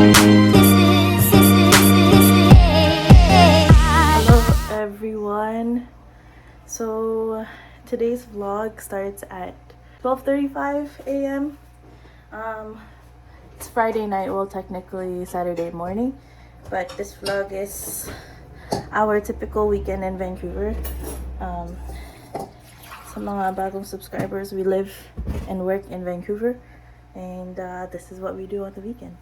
Hello everyone. So today's vlog starts at 12:35 a.m. It's Friday night, well technically Saturday morning, but this vlog is our typical weekend in Vancouver. Sa mga bagong subscribers, we live and work in Vancouver, and this is what we do on the weekend.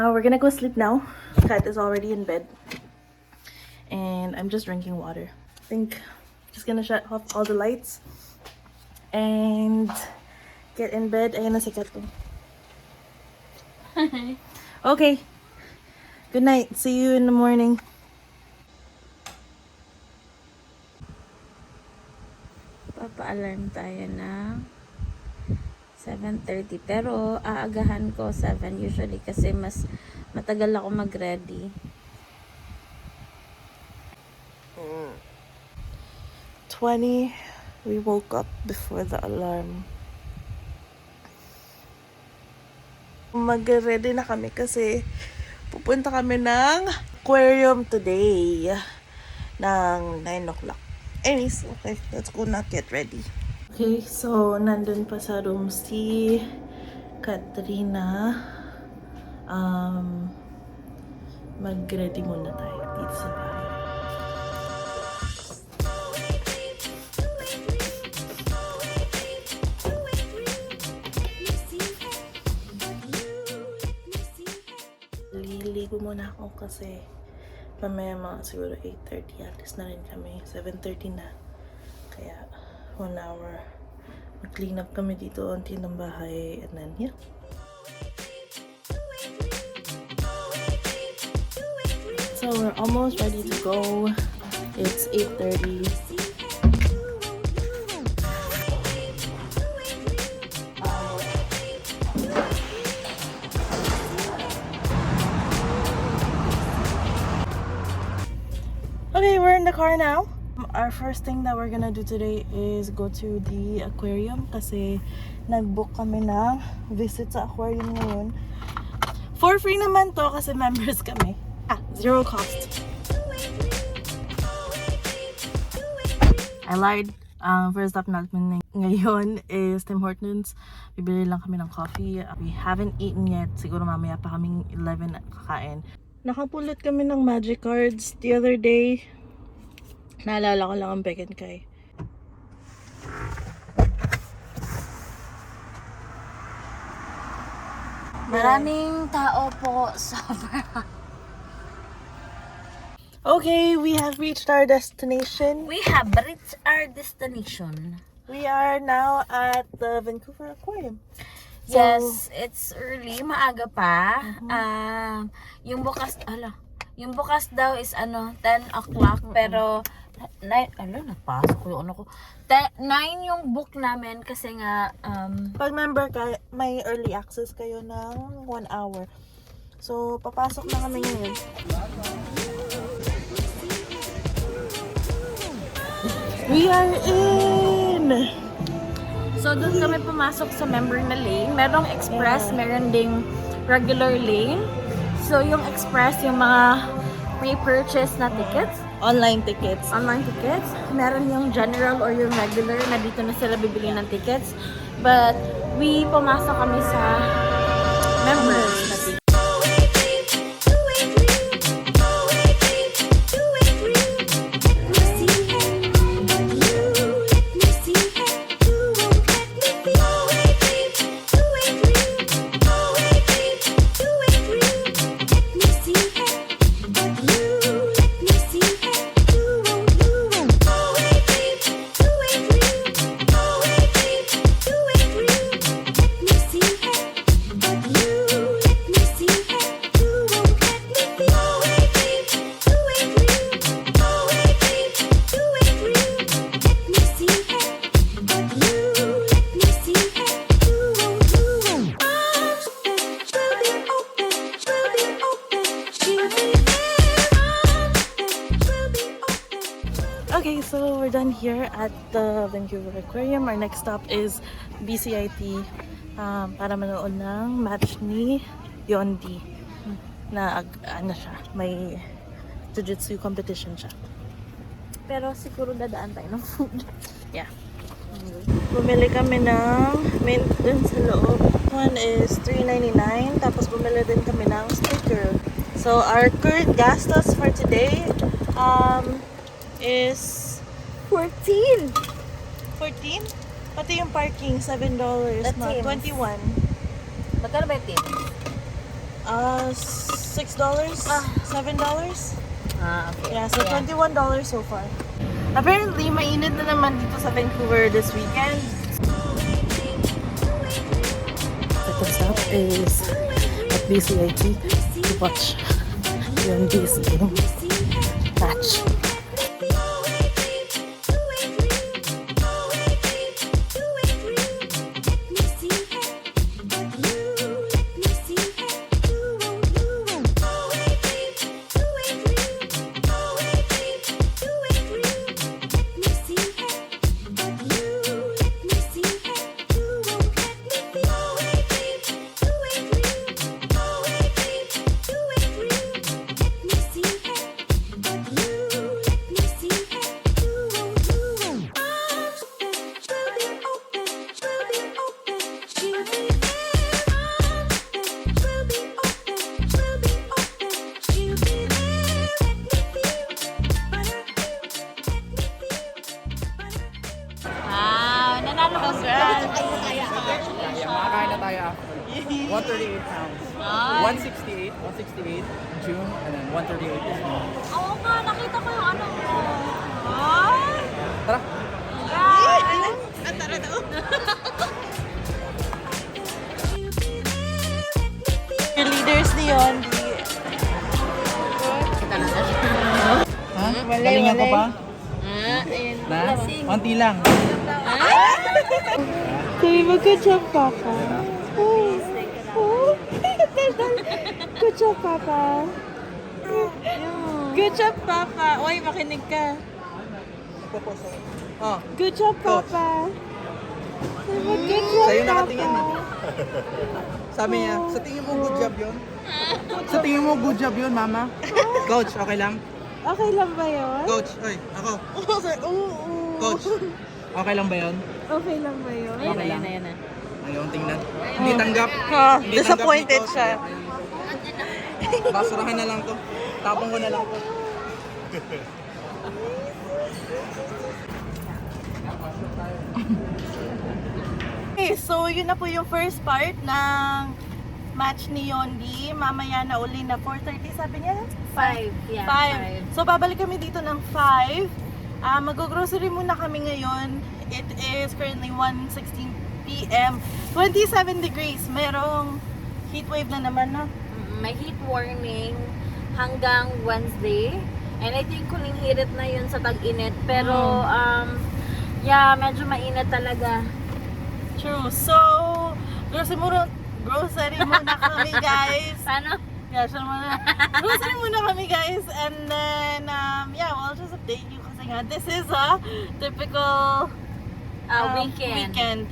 We're gonna go sleep now. Kat is already in bed, and I'm just drinking water. I think just gonna shut off all the lights and get in bed. Ayan na si Kat. Okay. Good night. See you in the morning. Papa-alarm tayo na 7:30, pero aagahan ko 7 usually kasi mas matagal ako mag-ready. 20, we woke up before the alarm. Mag-ready na kami kasi pupunta kami ng aquarium today ng 9 o'clock. Anyways, okay, let's go na get ready. Okay, so nandun pa sa room si Katrina. Mag-ready muna tayo dito sa bahay. Liligo muna ako kasi mamaya mga siguro 8:30, alis na rin kami. 7:30 na. Kaya 1 hour. Mag-clean up kami dito onti ng bahay, and then yeah. So we're almost ready to go. It's 8:30. Okay, we're in the car now. Our first thing that we're gonna do today is go to the aquarium kasi nag-book kami ng visit sa aquarium ngayon. For free naman to kasi members kami. Zero cost. I lied. First stop natin ngayon is Tim Hortons. Bibili lang kami ng coffee. We haven't eaten yet. Siguro mamaya pa kaming 11 kakain. Nakapulot kami ng magic cards the other day. Naalala ko lang ang Beck and Kai. Maraming tao po sa Okay, we have reached our destination. We have reached our destination. We are now at the Vancouver Aquarium. So, Yes, it's early, maaga pa. Yung bukas daw is 10 o'clock, pero napasok ko yung 9 yung book namin kasi nga pag member ka, may early access kayo ng 1 hour. So, papasok na kami ngayon. We are in! so doon kami pumasok sa member na lane. Merong express, meron ding regular lane. So yung express, yung mga pre-purchase na tickets, Online tickets. online tickets. Meron yung general or yung regular na dito na sila bibili ng tickets. But we pumasok kami sa members na tickets. Okay, so we're done here at the Vancouver Aquarium. Our next stop is BCIT para manood ng match ni Yondi na ano siya, may jiu-jitsu competition siya. Pero siguro dadaan tayo ng food. Yeah. Bumili kami ng mint dun sa loob. One is $3.99. Tapos bumili din kami ng sticker. So our current gastos for today is 14! 14. Pati yung parking $7. That's Not it. 21. Magkano ba yung tip? $6? $7? Okay. Yeah, so $21 so far. Apparently, mainit na naman dito sa Vancouver this weekend. The stop is at BCIT to watch yung DC match. Nanalo ka, sir. Makakain na tayo after. 138 pounds. 168 June, and then 138 this month. Oo nga, nakita ko yung ano mo. Ay! Tara! Tara daw. Your leaders ni Yondi. Ha? Galingan ko pa? Ayun. Na? Konti lang. Sabi mo, good job, Papa. Good job, Papa. Good job, Papa. Uy, makinig ka. Oh, Good job, Papa. Sabi mo, good job, sa'yo Papa. nakatingin eh. Sabi niya, sa tingin mo good job yun? Sa tingin mo good job yun, Mama? Coach, okay lang? Okay lang ba yun? Coach, oy, ako. Coach, okay lang ba yun? Okay lang ba yun? Okay lang. Ayaw, tingnan. Hindi tanggap. Hindi Disappointed tanggap ni siya. Coach. Basurahan na lang to. Tapong ko na lang to. Okay, so yun na po yung first part ng match ni Yondi. Mamaya na uli na 4:30 sabi niya? 5. Yeah, 5. So babalik kami dito ng 5. Mag-grocery muna kami ngayon. It is currently 1:16 p.m. 27 degrees. Merong heat wave na naman, no? May heat warning hanggang Wednesday. And I think kuling hirit na yun sa tag-init. Pero, yeah, medyo mainit talaga. True. So, grocery muna kami, guys. Paano? Yeah, siya muna. Grocery muna kami, guys. And then, yeah, we'll just update you kasi nga, this is a typical Weekend.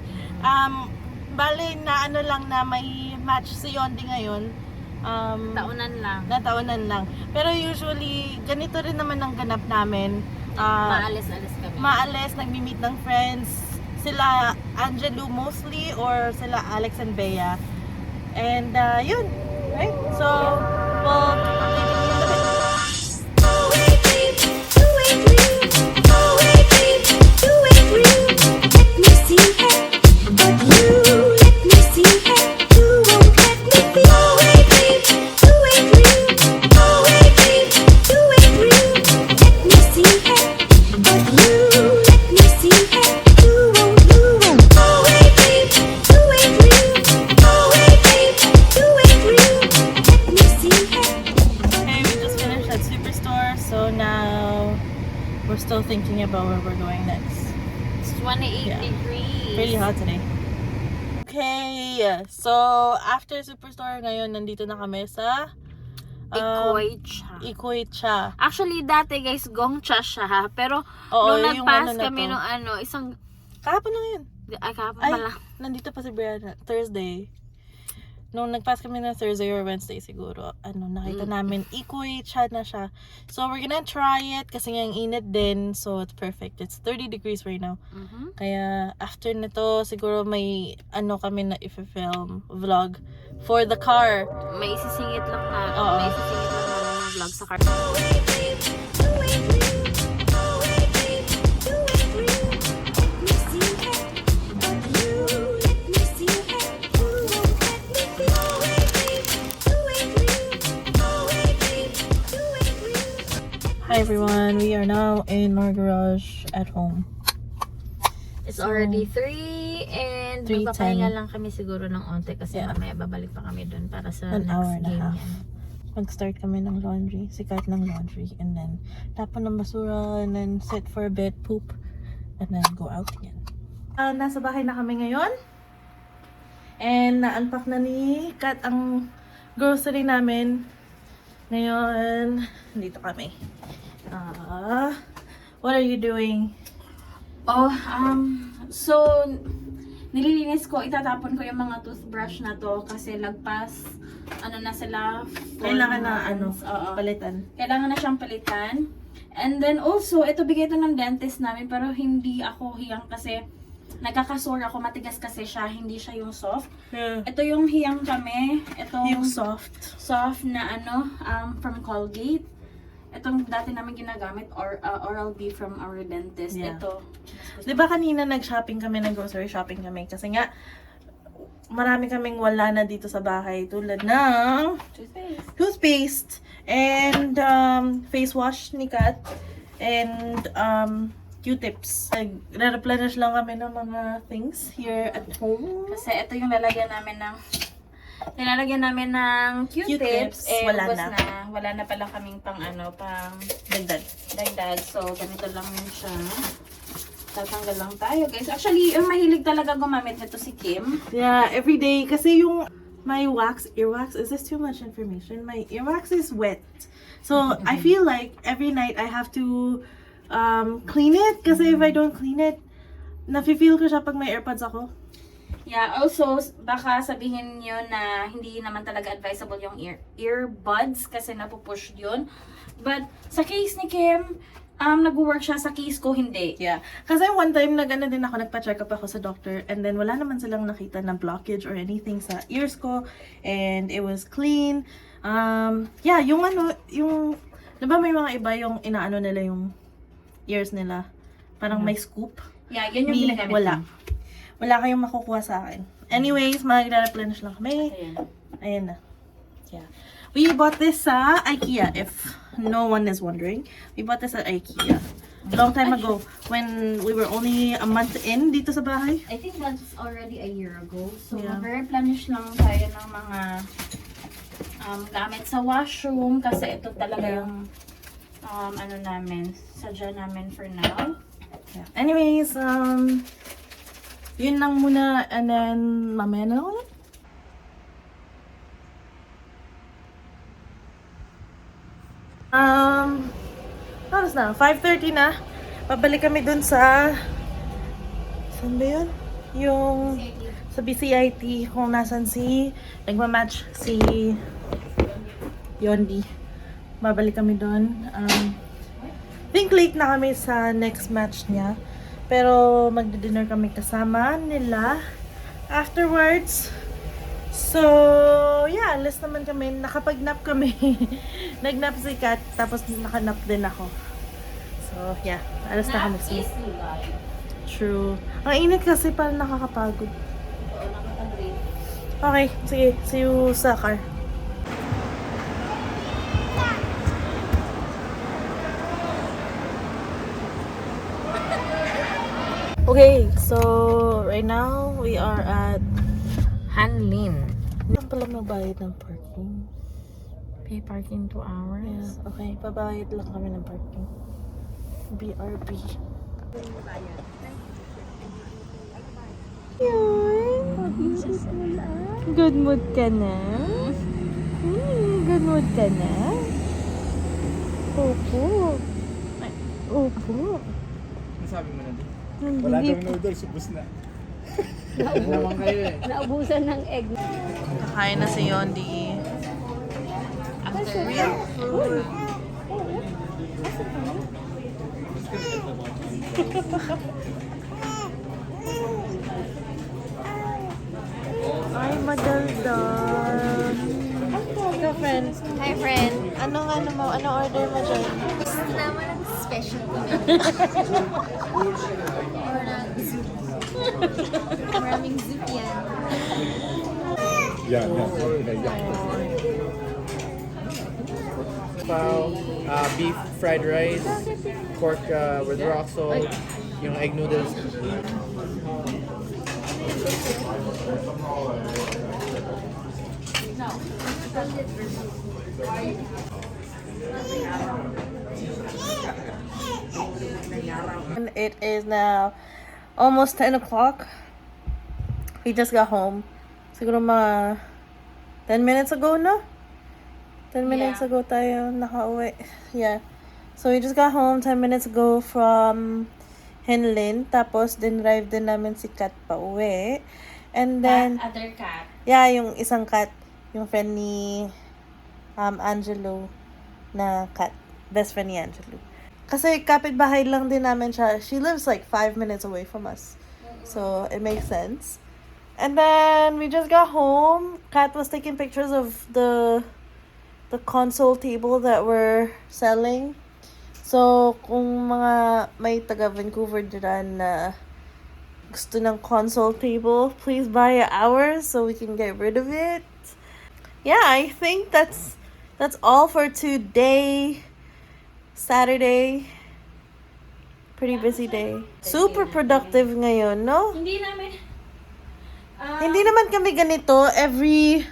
Bale, na ano lang na may match si Yondi ngayon. Taunan lang. Nataunan lang. Pero usually, ganito rin naman ang ganap namin. Maalis-alis kami. Maalis, nagmi-meet ng friends. Sila Angelo mostly or sila Alex and Bea. And yun. Right? So, we'll update you in a bit. Okay, we just finished at Superstore, so now we're still thinking about where we're going next. It's 28 Yeah. degrees. Pretty hot today. Okay, so after Superstore ngayon, nandito na kami sa Ikoy-cha. Actually, dati guys, Gongcha siya ha. Pero, Oo, nung yung nag-pass ano na kami to. nung isang Kahapon na yun. Ay, kahapon Ay, pala. nandito pa si Brianna. Thursday. Nung nag-pass kami ng Thursday or Wednesday siguro, nakita namin, ikoy na siya. So, we're gonna try it kasi nga ang init din. So, it's perfect. It's 30 degrees right now. Kaya, after nito, siguro may kami na i-film vlog for the car. May isisingit lang na. Oo. May isisingit lang na vlog sa car. Hi everyone, we are now in our garage at home. It's already 3 and 3:10. magpapahinga lang kami siguro ng onte kasi Yeah. mamaya babalik pa kami dun para sa An next hour and a game half. yan. Mag-start kami ng laundry, sikat ng laundry, and then tapon ng basura, and then sit for a bit, poop, and then go out again. Nasa bahay na kami ngayon. And na-unpack na ni Kat ang grocery namin. Ngayon, dito kami. What are you doing? So, nililinis ko, itatapon ko yung mga toothbrush na to kasi lagpas, na sila. Kailangan na, Oo. palitan. Kailangan na siyang palitan. And then also, ito bigay ito ng dentist namin pero hindi ako hiyang kasi nagkakasore ako, matigas kasi siya, hindi siya yung soft. Yeah. Ito yung hiyang kami, itong Yung soft. soft na from Colgate. Itong dati namin ginagamit Oral-B from our dentist. Yeah. Ito. Di ba kanina nag-shopping kami, nag-grocery shopping kami kasi nga marami kaming wala na dito sa bahay tulad ng toothpaste and face wash ni Kat and Q-tips. Nag-replenish lang kami ng mga things here at home. Kasi ito yung lalagyan namin ng Q-tips. Wala ubos na. Wala na pala kaming pang dagdag. So, ganito lang yun siya. Tatanggal lang tayo, guys. Actually, yung mahilig talaga gumamit nito si Kim. Yeah, every day. Kasi yung my earwax, is this too much information? My earwax is wet. So, I feel like every night I have to clean it. Kasi if I don't clean it, nafe-feel ko siya pag may AirPods ako. Yeah, also, baka sabihin nyo na hindi naman talaga advisable yung earbuds kasi napupush yun. But, sa case ni Kim, nag-work siya. Sa case ko, hindi. Yeah. Kasi one time, nagpa-check up ako sa doctor, and then wala naman silang nakita na blockage or anything sa ears ko, and it was clean. Yeah, diba may mga iba yung inaano nila yung ears nila? Parang may scoop. Yeah, yun yung Me, ginagamit wala. ko. Wala kayong makukuha sa akin. Anyways, magre-replenish lang kami. Ayan na. Yeah. We bought this sa IKEA, if no one is wondering. We bought this at IKEA. A long time ago, when we were only a month in dito sa bahay. I think that's already a year ago. So, Yeah. mag-replenish lang tayo ng mga gamit sa washroom kasi ito talaga yung sadya namin for now. Yeah. Anyways, yun lang muna, and then mamaya na lang ulit. Tapos na, 5:30 na. Pabalik kami dun sa... Saan ba yun? Yung... Sa BCIT, kung nasan nagmamatch si Yondi. Babalik kami dun. Think late na kami sa next match niya. Pero magdi-dinner kami kasama nila afterwards. So, yeah, alas naman kami. Nakapag-nap kami. Nag-nap si Kat, tapos naka-nap din ako. So, yeah, alas na kami. True. Ang init kasi parang nakakapagod. Okay, sige. See you sa car. Okay, so right now we are at Hanlin. saan pala magbayad ng parking? Pay parking 2 hours. Yeah, okay. Babayad lang kami ng parking. BRB. Good mood ka na? Good mood ka na? Opo. Ay, opo. Nasabi mo na din. Hindi Wala pa. daw noodles, ubus na. Naman kayo eh. Naubusan ng egg. Kakain na si Yondi. Real food. Ay, madaldal. Hello, friend. Hi, friend. Anong order mo dyan? Gusto naman ng special or ng soup. Maraming soup yan. Beef fried rice, pork with rock salt, yung egg noodles. And it is now almost 10 o'clock. We just got home. Siguro mga 10 minutes ago, no? 10 minutes ago tayo nakauwi. Yeah. So we just got home 10 minutes ago from Hinlin. Tapos din-drive din namin si Kat pa uwi. And then, Other cat. yeah, yung isang cat. Yung friend ni Angelo na cat. Best friend ni Angelo. Kasi kapitbahay lang din namin siya. She lives like 5 minutes away from us. So, it makes sense. And then, we just got home. Kat was taking pictures of the console table that we're selling. So, kung mga may taga Vancouver dyan na gusto ng console table, please buy ours so we can get rid of it. Yeah, I think that's all for today. Saturday. Pretty busy day. Super productive ngayon, no? Hindi namin. Hindi naman kami ganito every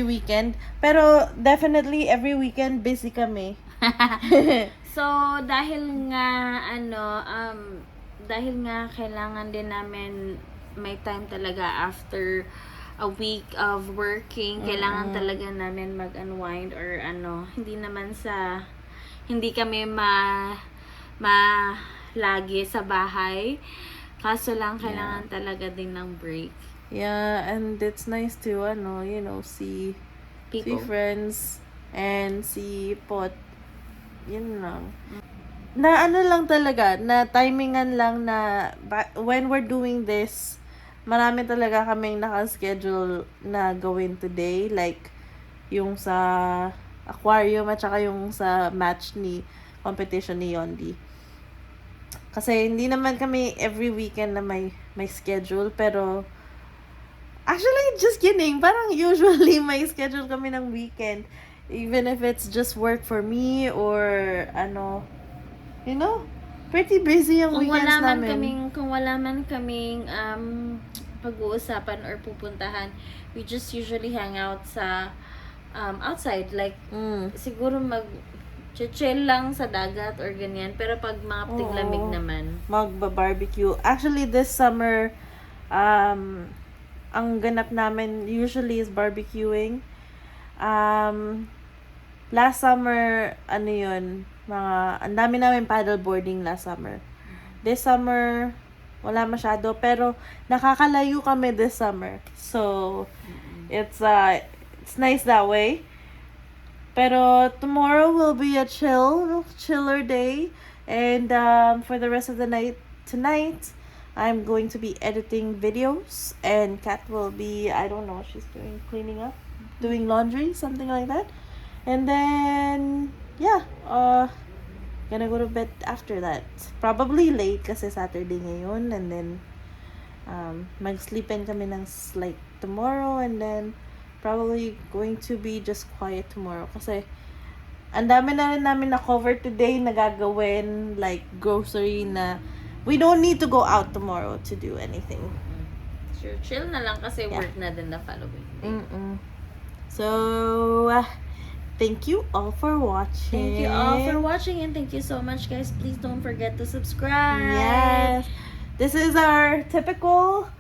weekend. Pero definitely every weekend busy kami. So, dahil nga kailangan din namin may time talaga after a week of working, kailangan talaga namin mag-unwind or hindi kami lagi sa bahay. Kaso lang kailangan talaga din ng break. Yeah, and it's nice to see People. friends and see Pot. Yun lang. Na lang talaga, na timingan lang na when we're doing this, marami talaga kaming naka-schedule na gawin today. Like, yung sa aquarium at saka yung sa competition ni Yondi. Kasi hindi naman kami every weekend na may schedule. Pero, actually, just kidding. Parang usually may schedule kami ng weekend. Even if it's just work for me or pretty busy yung weekends namin. Kung wala man kaming pag-uusapan or pupuntahan, we just usually hang out sa outside, like siguro chill lang sa dagat or ganyan, pero pag mga tiglamig naman magba-barbecue. Actually, this summer ang ganap namin usually is barbecuing. Last summer ang dami namin paddleboarding last summer. This summer wala masyado, pero nakakalayo kami this summer. So, it's nice that way. Pero tomorrow will be a chiller day. And for the rest of the night, tonight, I'm going to be editing videos. And Kat will be, I don't know what she's doing, cleaning up, doing laundry, something like that. And then, yeah, gonna go to bed after that. Probably late kasi Saturday ngayon. And then, mag-sleep in kami ng slight tomorrow. And then, probably going to be just quiet tomorrow. Kasi, ang dami na rin namin na-cover today na gagawin. Like, grocery na we don't need to go out tomorrow to do anything. sure, chill na lang kasi work na din the following day. So, thank you all for watching. Thank you all for watching, and thank you so much, guys. Please don't forget to subscribe. Yes. This is our typical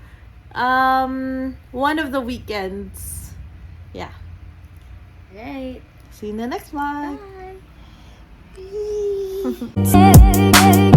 one of the weekends. Yeah. Right. See you in the next vlog. Bye.